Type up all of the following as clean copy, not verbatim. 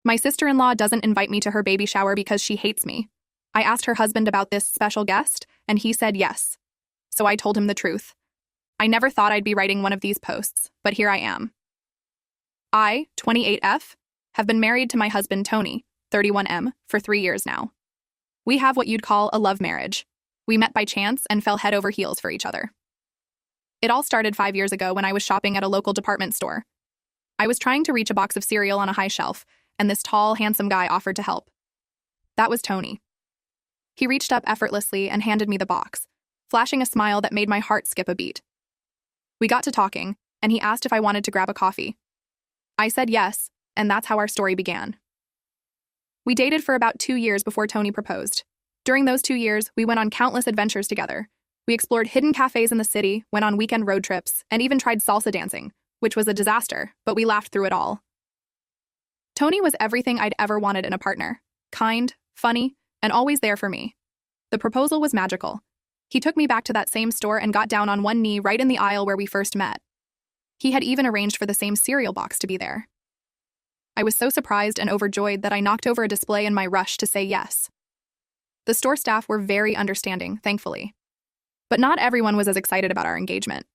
My sister-in-law doesn't invite me to her baby shower because she hates me. I asked her husband about this special guest, and he said yes. So I told him the truth. I never thought I'd be writing one of these posts, but here I am. I, 28F, have been married to my husband Tony, 31M, for 3 years now. We have what you'd call a love marriage. We met by chance and fell head over heels for each other. It all started 5 years ago when I was shopping at a local department store. I was trying to reach a box of cereal on a high shelf, and this tall, handsome guy offered to help. That was Tony. He reached up effortlessly and handed me the box, flashing a smile that made my heart skip a beat. We got to talking, and he asked if I wanted to grab a coffee. I said yes, and that's how our story began. We dated for about 2 years before Tony proposed. During those 2 years, we went on countless adventures together. We explored hidden cafes in the city, went on weekend road trips, and even tried salsa dancing, which was a disaster, but we laughed through it all. Tony was everything I'd ever wanted in a partner. Kind, funny, and always there for me. The proposal was magical. He took me back to that same store and got down on one knee right in the aisle where we first met. He had even arranged for the same cereal box to be there. I was so surprised and overjoyed that I knocked over a display in my rush to say yes. The store staff were very understanding, thankfully. But not everyone was as excited about our engagement.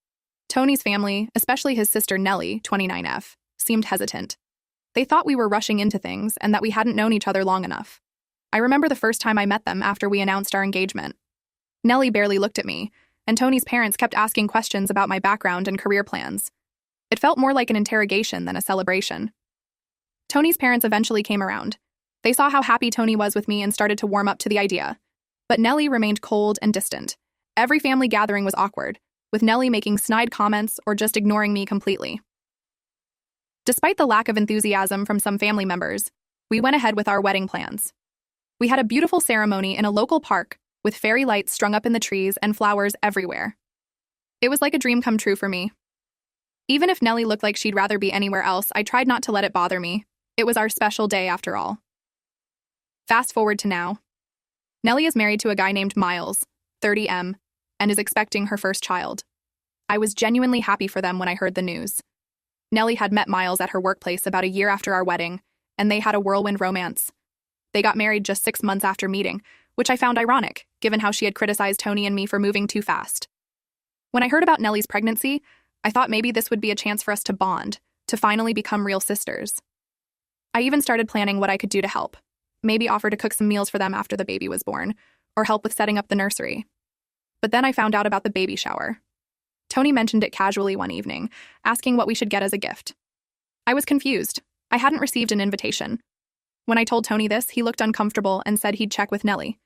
Tony's family, especially his sister Nellie, 29F, seemed hesitant. They thought we were rushing into things and that we hadn't known each other long enough. I remember the first time I met them after we announced our engagement. Nellie barely looked at me, and Tony's parents kept asking questions about my background and career plans. It felt more like an interrogation than a celebration. Tony's parents eventually came around. They saw how happy Tony was with me and started to warm up to the idea. But Nellie remained cold and distant. Every family gathering was awkward, with Nellie making snide comments or just ignoring me completely. Despite the lack of enthusiasm from some family members, we went ahead with our wedding plans. We had a beautiful ceremony in a local park with fairy lights strung up in the trees and flowers everywhere. It was like a dream come true for me. Even if Nellie looked like she'd rather be anywhere else, I tried not to let it bother me. It was our special day after all. Fast forward to now. Nellie is married to a guy named Miles, 30M, and is expecting her first child. I was genuinely happy for them when I heard the news. Nellie had met Miles at her workplace about a year after our wedding, and they had a whirlwind romance. They got married just 6 months after meeting, which I found ironic, given how she had criticized Tony and me for moving too fast. When I heard about Nellie's pregnancy, I thought maybe this would be a chance for us to bond, to finally become real sisters. I even started planning what I could do to help. Maybe offer to cook some meals for them after the baby was born, or help with setting up the nursery. But then I found out about the baby shower. Tony mentioned it casually one evening, asking what we should get as a gift. I was confused. I hadn't received an invitation. When I told Tony this, he looked uncomfortable and said he'd check with Nellie.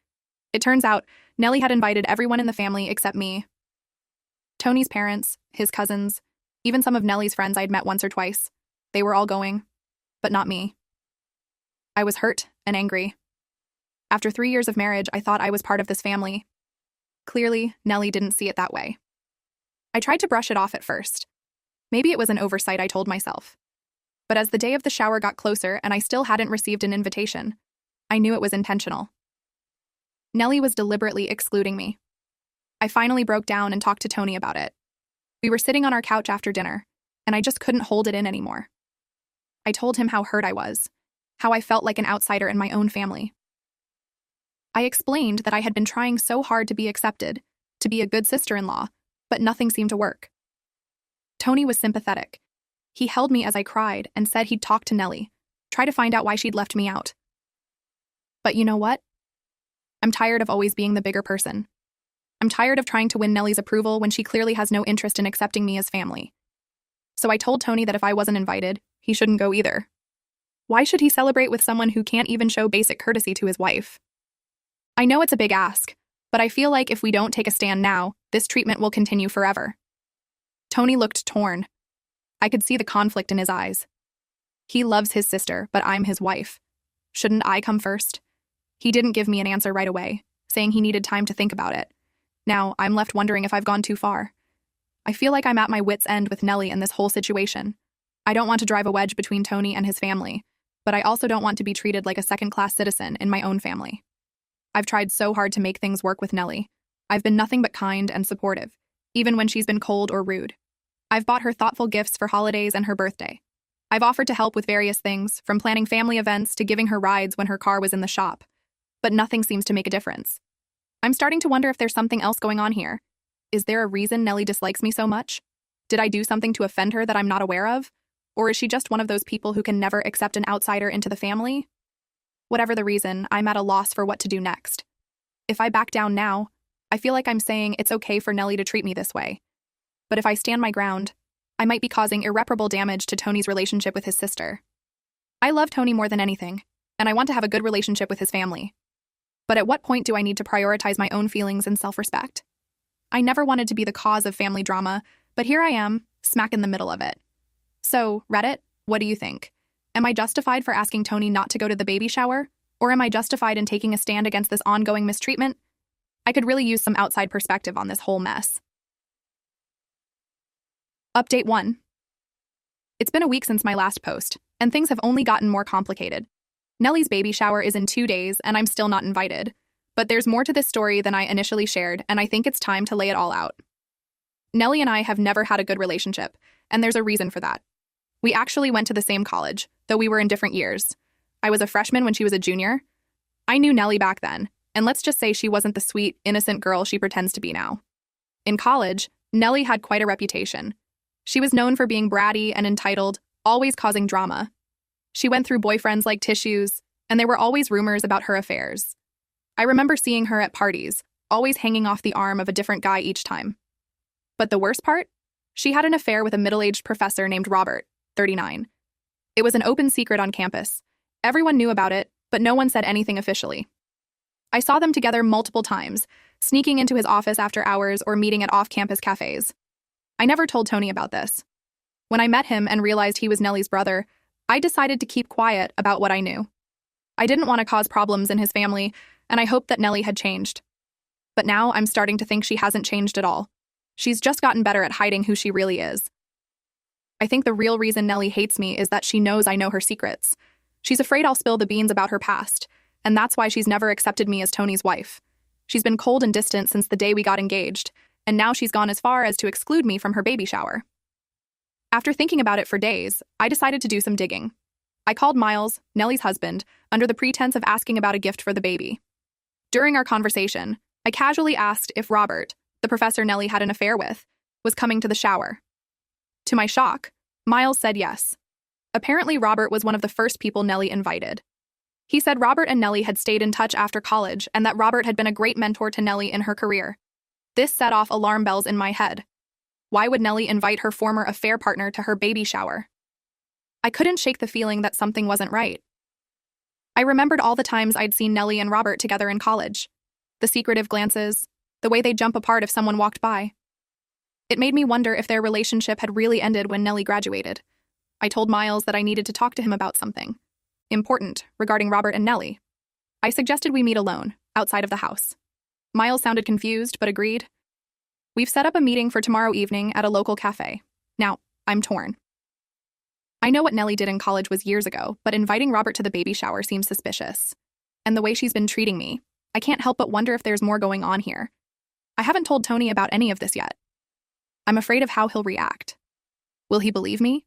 It turns out, Nellie had invited everyone in the family except me. Tony's parents, his cousins, even some of Nellie's friends I'd met once or twice. They were all going, but not me. I was hurt and angry. After 3 years of marriage, I thought I was part of this family. Clearly, Nellie didn't see it that way. I tried to brush it off at first. Maybe it was an oversight, I told myself. But as the day of the shower got closer and I still hadn't received an invitation, I knew it was intentional. Nellie was deliberately excluding me. I finally broke down and talked to Tony about it. We were sitting on our couch after dinner, and I just couldn't hold it in anymore. I told him how hurt I was, how I felt like an outsider in my own family. I explained that I had been trying so hard to be accepted, to be a good sister-in-law, but nothing seemed to work. Tony was sympathetic. He held me as I cried and said he'd talk to Nellie, try to find out why she'd left me out. But you know what? I'm tired of always being the bigger person. I'm tired of trying to win Nellie's approval when she clearly has no interest in accepting me as family. So I told Tony that if I wasn't invited, he shouldn't go either. Why should he celebrate with someone who can't even show basic courtesy to his wife? I know it's a big ask, but I feel like if we don't take a stand now, this treatment will continue forever. Tony looked torn. I could see the conflict in his eyes. He loves his sister, but I'm his wife. Shouldn't I come first? He didn't give me an answer right away, saying he needed time to think about it. Now, I'm left wondering if I've gone too far. I feel like I'm at my wit's end with Nellie in this whole situation. I don't want to drive a wedge between Tony and his family, but I also don't want to be treated like a second-class citizen in my own family. I've tried so hard to make things work with Nellie. I've been nothing but kind and supportive, even when she's been cold or rude. I've bought her thoughtful gifts for holidays and her birthday. I've offered to help with various things, from planning family events to giving her rides when her car was in the shop. But nothing seems to make a difference. I'm starting to wonder if there's something else going on here. Is there a reason Nellie dislikes me so much? Did I do something to offend her that I'm not aware of? Or is she just one of those people who can never accept an outsider into the family? Whatever the reason, I'm at a loss for what to do next. If I back down now, I feel like I'm saying it's okay for Nellie to treat me this way. But if I stand my ground, I might be causing irreparable damage to Tony's relationship with his sister. I love Tony more than anything, and I want to have a good relationship with his family. But at what point do I need to prioritize my own feelings and self-respect? I never wanted to be the cause of family drama, but here I am, smack in the middle of it. So, Reddit, what do you think? Am I justified for asking Tony not to go to the baby shower? Or am I justified in taking a stand against this ongoing mistreatment? I could really use some outside perspective on this whole mess. Update 1. It's been a week since my last post, and things have only gotten more complicated. Nellie's baby shower is in 2 days, and I'm still not invited. But there's more to this story than I initially shared, and I think it's time to lay it all out. Nellie and I have never had a good relationship, and there's a reason for that. We actually went to the same college, though we were in different years. I was a freshman when she was a junior. I knew Nellie back then, and let's just say she wasn't the sweet, innocent girl she pretends to be now. In college, Nellie had quite a reputation. She was known for being bratty and entitled, always causing drama. She went through boyfriends like tissues, and there were always rumors about her affairs. I remember seeing her at parties, always hanging off the arm of a different guy each time. But the worst part? She had an affair with a middle-aged professor named Robert, 39. It was an open secret on campus. Everyone knew about it, but no one said anything officially. I saw them together multiple times, sneaking into his office after hours or meeting at off-campus cafes. I never told Tony about this. When I met him and realized he was Nellie's brother, I decided to keep quiet about what I knew. I didn't want to cause problems in his family, and I hoped that Nellie had changed. But now I'm starting to think she hasn't changed at all. She's just gotten better at hiding who she really is. I think the real reason Nellie hates me is that she knows I know her secrets. She's afraid I'll spill the beans about her past, and that's why she's never accepted me as Tony's wife. She's been cold and distant since the day we got engaged, and now she's gone as far as to exclude me from her baby shower. After thinking about it for days, I decided to do some digging. I called Miles, Nellie's husband, under the pretense of asking about a gift for the baby. During our conversation, I casually asked if Robert, the professor Nellie had an affair with, was coming to the shower. To my shock, Miles said yes. Apparently, Robert was one of the first people Nellie invited. He said Robert and Nellie had stayed in touch after college and that Robert had been a great mentor to Nellie in her career. This set off alarm bells in my head. Why would Nellie invite her former affair partner to her baby shower? I couldn't shake the feeling that something wasn't right. I remembered all the times I'd seen Nellie and Robert together in college. The secretive glances, the way they'd jump apart if someone walked by. It made me wonder if their relationship had really ended when Nellie graduated. I told Miles that I needed to talk to him about something important regarding Robert and Nellie. I suggested we meet alone, outside of the house. Miles sounded confused, but agreed. We've set up a meeting for tomorrow evening at a local cafe. Now, I'm torn. I know what Nellie did in college was years ago, but inviting Robert to the baby shower seems suspicious. And the way she's been treating me, I can't help but wonder if there's more going on here. I haven't told Tony about any of this yet. I'm afraid of how he'll react. Will he believe me?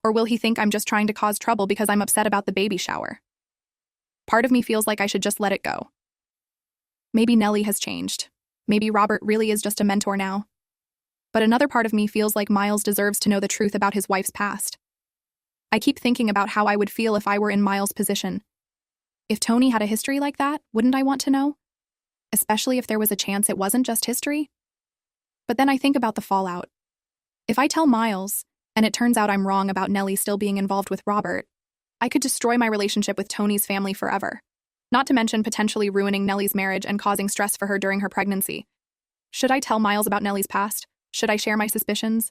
Or will he think I'm just trying to cause trouble because I'm upset about the baby shower? Part of me feels like I should just let it go. Maybe Nellie has changed. Maybe Robert really is just a mentor now. But another part of me feels like Miles deserves to know the truth about his wife's past. I keep thinking about how I would feel if I were in Miles' position. If Tony had a history like that, wouldn't I want to know? Especially if there was a chance it wasn't just history? But then I think about the fallout. If I tell Miles, and it turns out I'm wrong about Nellie still being involved with Robert, I could destroy my relationship with Tony's family forever. Not to mention potentially ruining Nellie's marriage and causing stress for her during her pregnancy. Should I tell Miles about Nellie's past? Should I share my suspicions?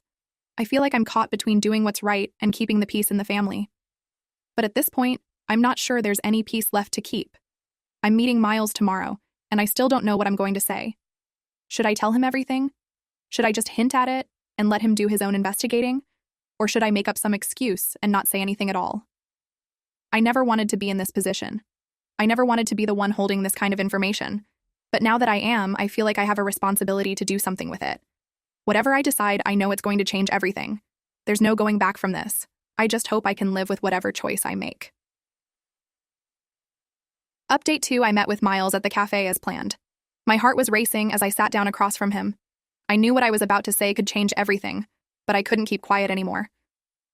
I feel like I'm caught between doing what's right and keeping the peace in the family. But at this point, I'm not sure there's any peace left to keep. I'm meeting Miles tomorrow, and I still don't know what I'm going to say. Should I tell him everything? Should I just hint at it and let him do his own investigating? Or should I make up some excuse and not say anything at all? I never wanted to be in this position. I never wanted to be the one holding this kind of information. But now that I am, I feel like I have a responsibility to do something with it. Whatever I decide, I know it's going to change everything. There's no going back from this. I just hope I can live with whatever choice I make. Update 2. I met with Miles at the cafe as planned. My heart was racing as I sat down across from him. I knew what I was about to say could change everything, but I couldn't keep quiet anymore.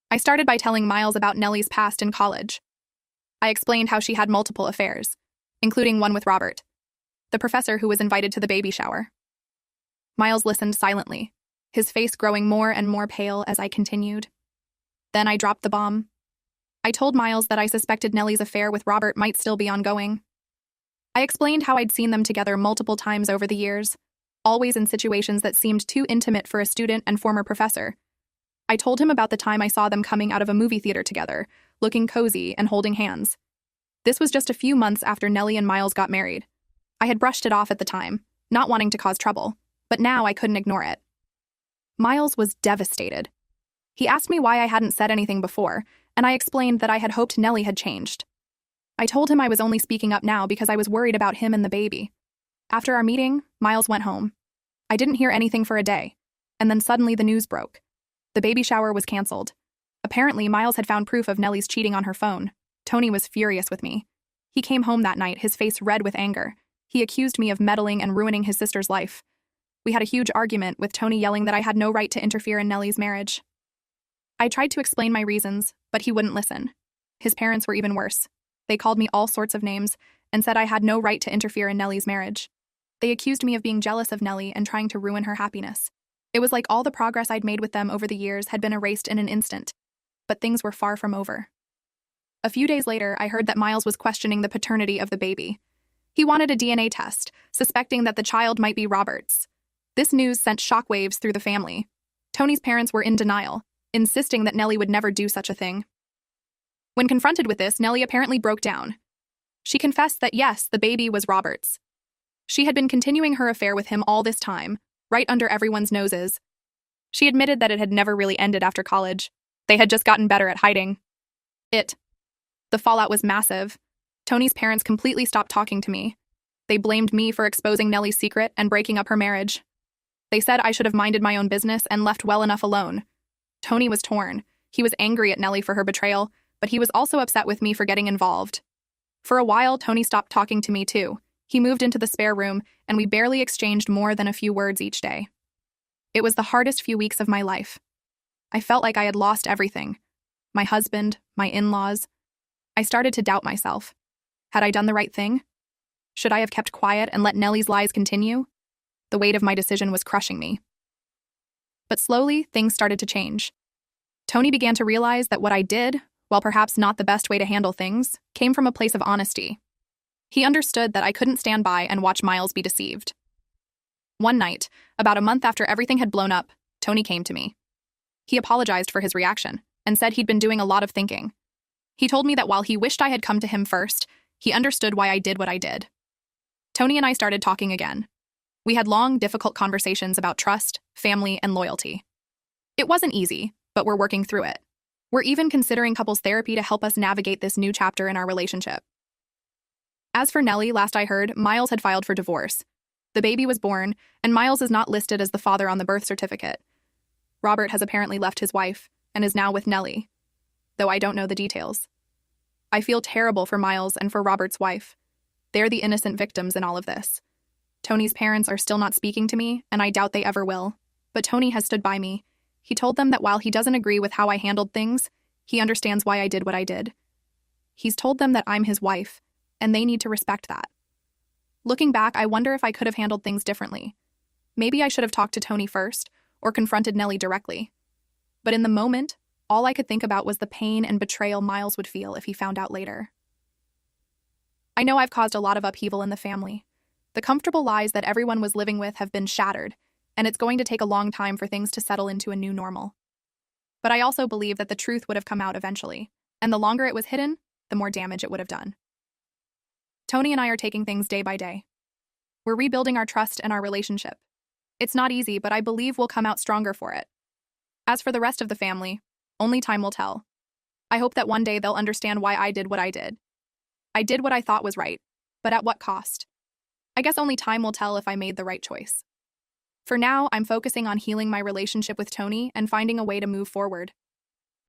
I started by telling Miles about Nellie's past in college. I explained how she had multiple affairs, including one with Robert, the professor who was invited to the baby shower. Miles listened silently, his face growing more and more pale as I continued. Then I dropped the bomb. I told Miles that I suspected Nellie's affair with Robert might still be ongoing. I explained how I'd seen them together multiple times over the years, always in situations that seemed too intimate for a student and former professor. I told him about the time I saw them coming out of a movie theater together, looking cozy and holding hands. This was just a few months after Nellie and Miles got married. I had brushed it off at the time, not wanting to cause trouble, but now I couldn't ignore it. Miles was devastated. He asked me why I hadn't said anything before, and I explained that I had hoped Nellie had changed. I told him I was only speaking up now because I was worried about him and the baby. After our meeting, Miles went home. I didn't hear anything for a day, and then suddenly the news broke. The baby shower was canceled. Apparently, Miles had found proof of Nellie's cheating on her phone. Tony was furious with me. He came home that night, his face red with anger. He accused me of meddling and ruining his sister's life. We had a huge argument, with Tony yelling that I had no right to interfere in Nellie's marriage. I tried to explain my reasons, but he wouldn't listen. His parents were even worse. They called me all sorts of names and said I had no right to interfere in Nellie's marriage. They accused me of being jealous of Nellie and trying to ruin her happiness. It was like all the progress I'd made with them over the years had been erased in an instant. But things were far from over. A few days later, I heard that Miles was questioning the paternity of the baby. He wanted a DNA test, suspecting that the child might be Robert's. This news sent shockwaves through the family. Tony's parents were in denial, insisting that Nellie would never do such a thing. When confronted with this, Nellie apparently broke down. She confessed that yes, the baby was Robert's. She had been continuing her affair with him all this time, right under everyone's noses. She admitted that it had never really ended after college. They had just gotten better at hiding it. The fallout was massive. Tony's parents completely stopped talking to me. They blamed me for exposing Nellie's secret and breaking up her marriage. They said I should have minded my own business and left well enough alone. Tony was torn. He was angry at Nellie for her betrayal, but he was also upset with me for getting involved. For a while, Tony stopped talking to me too. He moved into the spare room, and we barely exchanged more than a few words each day. It was the hardest few weeks of my life. I felt like I had lost everything. My husband, my in-laws. I started to doubt myself. Had I done the right thing? Should I have kept quiet and let Nellie's lies continue? The weight of my decision was crushing me. But slowly, things started to change. Tony began to realize that what I did, while perhaps not the best way to handle things, came from a place of honesty. He understood that I couldn't stand by and watch Miles be deceived. One night, about a month after everything had blown up, Tony came to me. He apologized for his reaction and said he'd been doing a lot of thinking. He told me that while he wished I had come to him first, he understood why I did what I did. Tony and I started talking again. We had long, difficult conversations about trust, family, and loyalty. It wasn't easy, but we're working through it. We're even considering couples therapy to help us navigate this new chapter in our relationship. As for Nellie, last I heard, Miles had filed for divorce. The baby was born, and Miles is not listed as the father on the birth certificate. Robert has apparently left his wife and is now with Nellie, though I don't know the details. I feel terrible for Miles and for Robert's wife. They're the innocent victims in all of this. Tony's parents are still not speaking to me, and I doubt they ever will. But Tony has stood by me. He told them that while he doesn't agree with how I handled things, he understands why I did what I did. He's told them that I'm his wife, and they need to respect that. Looking back, I wonder if I could have handled things differently. Maybe I should have talked to Tony first, or confronted Nellie directly. But in the moment, all I could think about was the pain and betrayal Miles would feel if he found out later. I know I've caused a lot of upheaval in the family. The comfortable lies that everyone was living with have been shattered, and it's going to take a long time for things to settle into a new normal. But I also believe that the truth would have come out eventually, and the longer it was hidden, the more damage it would have done. Tony and I are taking things day by day. We're rebuilding our trust and our relationship. It's not easy, but I believe we'll come out stronger for it. As for the rest of the family, only time will tell. I hope that one day they'll understand why I did what I did. I did what I thought was right, but at what cost? I guess only time will tell if I made the right choice. For now, I'm focusing on healing my relationship with Tony and finding a way to move forward.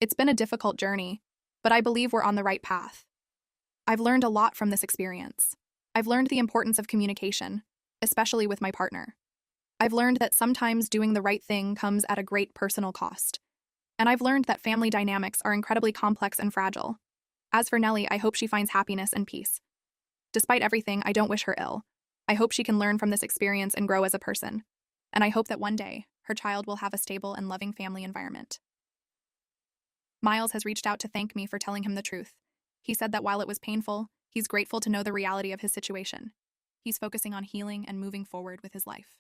It's been a difficult journey, but I believe we're on the right path. I've learned a lot from this experience. I've learned the importance of communication, especially with my partner. I've learned that sometimes doing the right thing comes at a great personal cost. And I've learned that family dynamics are incredibly complex and fragile. As for Nellie, I hope she finds happiness and peace. Despite everything, I don't wish her ill. I hope she can learn from this experience and grow as a person. And I hope that one day, her child will have a stable and loving family environment. Miles has reached out to thank me for telling him the truth. He said that while it was painful, he's grateful to know the reality of his situation. He's focusing on healing and moving forward with his life.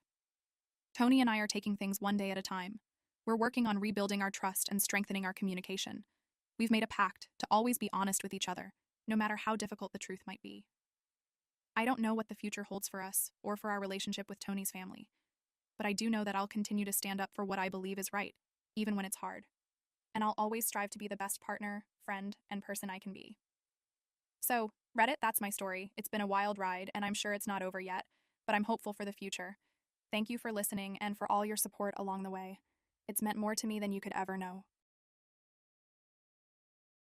Tony and I are taking things one day at a time. We're working on rebuilding our trust and strengthening our communication. We've made a pact to always be honest with each other, no matter how difficult the truth might be. I don't know what the future holds for us or for our relationship with Tony's family, but I do know that I'll continue to stand up for what I believe is right, even when it's hard. And I'll always strive to be the best partner, friend, and person I can be. So, Reddit, that's my story. It's been a wild ride, and I'm sure it's not over yet, but I'm hopeful for the future. Thank you for listening and for all your support along the way. It's meant more to me than you could ever know.